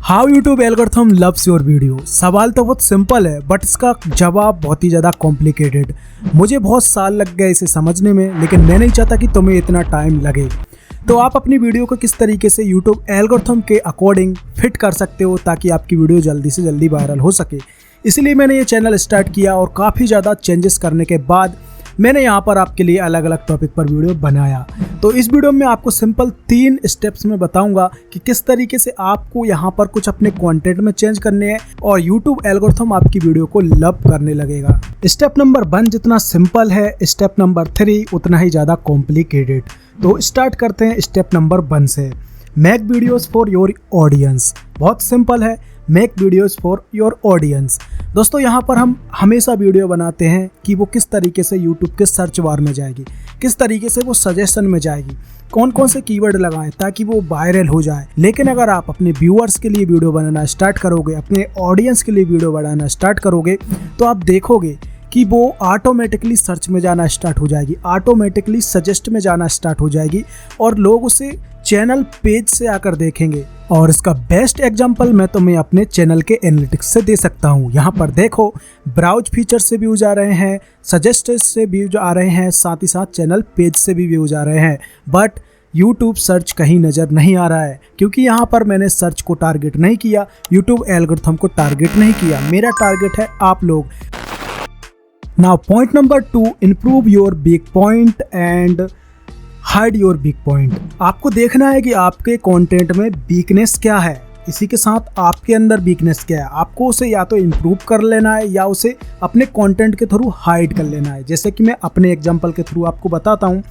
How YouTube algorithm loves your video. सवाल तो बहुत सिंपल है बट इसका जवाब बहुत ही ज़्यादा कॉम्प्लिकेटेड। मुझे बहुत साल लग गए इसे समझने में, लेकिन मैं नहीं चाहता कि तुम्हें इतना टाइम लगे। तो आप अपनी वीडियो को किस तरीके से यूट्यूब एल्गोरिथम के अकॉर्डिंग फिट कर सकते हो ताकि आपकी वीडियो जल्दी से जल्दी वायरल हो सके। इसलिए मैंने ये चैनल स्टार्ट किया और काफ़ी ज़्यादा चेंजेस करने के बाद मैंने यहाँ पर आपके लिए अलग अलग टॉपिक पर वीडियो बनाया। तो इस वीडियो में आपको सिंपल 3 स्टेप्स में बताऊंगा कि किस तरीके से आपको यहाँ पर कुछ अपने कंटेंट में चेंज करने हैं और यूट्यूब एल्गोरिथम आपकी वीडियो को लव करने लगेगा। स्टेप नंबर 1 जितना सिंपल है, स्टेप नंबर 3 उतना ही ज़्यादा कॉम्प्लिकेटेड। तो स्टार्ट करते हैं स्टेप नंबर 1 से। Make videos for your audience. बहुत सिंपल है, make videos for your audience. दोस्तों यहाँ पर हम हमेशा वीडियो बनाते हैं कि वो किस तरीके से यूट्यूब के सर्च बार में जाएगी, किस तरीके से वो सजेशन में जाएगी, कौन कौन से कीवर्ड लगाएं ताकि वो वायरल हो जाए। लेकिन अगर आप अपने व्यूअर्स के लिए वीडियो बनाना स्टार्ट करोगे, अपने ऑडियंस के लिए वीडियो बनाना स्टार्ट करोगे, तो आप देखोगे कि वो ऑटोमेटिकली सर्च में जाना स्टार्ट हो जाएगी, ऑटोमेटिकली सजेस्ट में जाना स्टार्ट हो जाएगी और लोग उसे चैनल पेज से आकर देखेंगे। और इसका बेस्ट एग्जांपल मैं तुम्हें अपने चैनल के एनालिटिक्स से दे सकता हूँ। यहाँ पर देखो, ब्राउज फीचर से व्यूज आ रहे हैं, सजेस्ट से व्यूज आ रहे हैं, साथ ही साथ चैनल पेज से भी व्यूज आ रहे हैं, बट यूट्यूब सर्च कहीं नज़र नहीं आ रहा है क्योंकि यहाँ पर मैंने सर्च को टारगेट नहीं किया, यूट्यूब एल्गोरिथम को टारगेट नहीं किया। मेरा टारगेट है आप लोग। Now point number 2, improve your weak point and hide your weak point. आपको देखना है कि आपके कंटेंट में वीकनेस क्या है, इसी के साथ आपके अंदर वीकनेस क्या है। आपको उसे या तो इम्प्रूव कर लेना है या उसे अपने कंटेंट के थ्रू हाइड कर लेना है। जैसे कि मैं अपने एग्जांपल के थ्रू आपको बताता हूँ।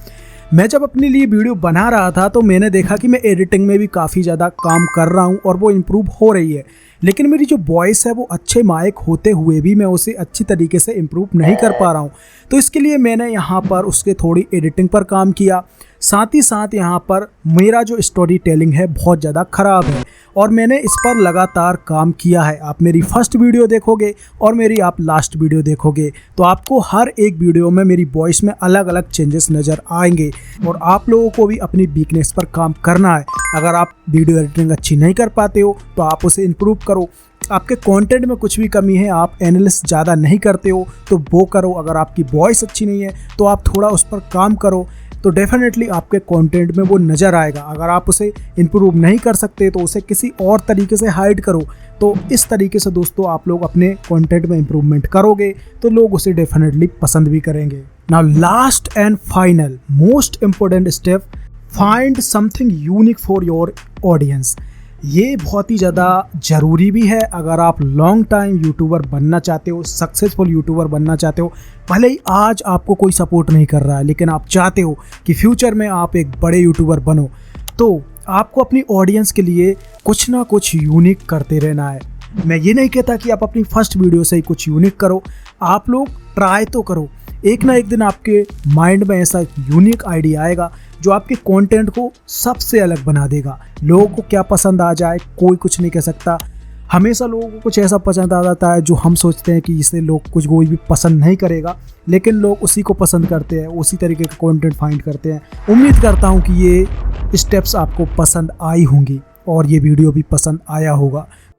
मैं जब अपने लिए वीडियो बना रहा था तो मैंने देखा कि मैं एडिटिंग में भी काफ़ी ज़्यादा काम कर रहा हूँ और वो इम्प्रूव हो रही है, लेकिन मेरी जो वॉइस है वो अच्छे माइक होते हुए भी मैं उसे अच्छी तरीके से इम्प्रूव नहीं कर पा रहा हूँ। तो इसके लिए मैंने यहाँ पर उसके थोड़ी एडिटिंग पर काम किया। साथ ही साथ यहाँ पर मेरा जो स्टोरी टेलिंग है बहुत ज़्यादा ख़राब है और मैंने इस पर लगातार काम किया है। आप मेरी फर्स्ट वीडियो देखोगे और मेरी आप लास्ट वीडियो देखोगे तो आपको हर एक वीडियो में मेरी वॉइस में अलग अलग चेंजेस नज़र आएंगे और आप लोगों को भी अपनी वीकनेस पर काम करना है। अगर आप वीडियो एडिटिंग अच्छी नहीं कर पाते हो तो आप उसे इम्प्रूव करो। आपके कंटेंट में कुछ भी कमी है, आप एनालिसिस ज़्यादा नहीं करते हो तो वो करो। अगर आपकी वॉइस अच्छी नहीं है तो आप थोड़ा उस पर काम करो, तो डेफिनेटली आपके कंटेंट में वो नज़र आएगा। अगर आप उसे इम्प्रूव नहीं कर सकते तो उसे किसी और तरीके से हाइड करो। तो इस तरीके से दोस्तों आप लोग अपने कंटेंट में इम्प्रूवमेंट करोगे तो लोग उसे डेफिनेटली पसंद भी करेंगे। Now last and final most important step, find something unique for your audience. ये बहुत ही ज़्यादा ज़रूरी भी है अगर आप लॉन्ग टाइम यूट्यूबर बनना चाहते हो, सक्सेसफुल यूट्यूबर बनना चाहते हो। भले ही आज आपको कोई सपोर्ट नहीं कर रहा है, लेकिन आप चाहते हो कि फ्यूचर में आप एक बड़े यूट्यूबर बनो, तो आपको अपनी ऑडियंस के लिए कुछ ना कुछ यूनिक करते रहना है। मैं ये नहीं कहता कि आप अपनी फर्स्ट वीडियो से ही कुछ यूनिक करो, आप लोग ट्राई तो करो। एक ना एक दिन आपके माइंड में ऐसा यूनिक आइडिया आएगा जो आपके कंटेंट को सबसे अलग बना देगा। लोगों को क्या पसंद आ जाए कोई कुछ नहीं कह सकता। हमेशा लोगों को कुछ ऐसा पसंद आ जाता है जो हम सोचते हैं कि इसे लोग कुछ कोई भी पसंद नहीं करेगा, लेकिन लोग उसी को पसंद करते हैं, उसी तरीके का कंटेंट फाइंड करते हैं। उम्मीद करता हूँ कि ये स्टेप्स आपको पसंद आई होंगी और ये वीडियो भी पसंद आया होगा।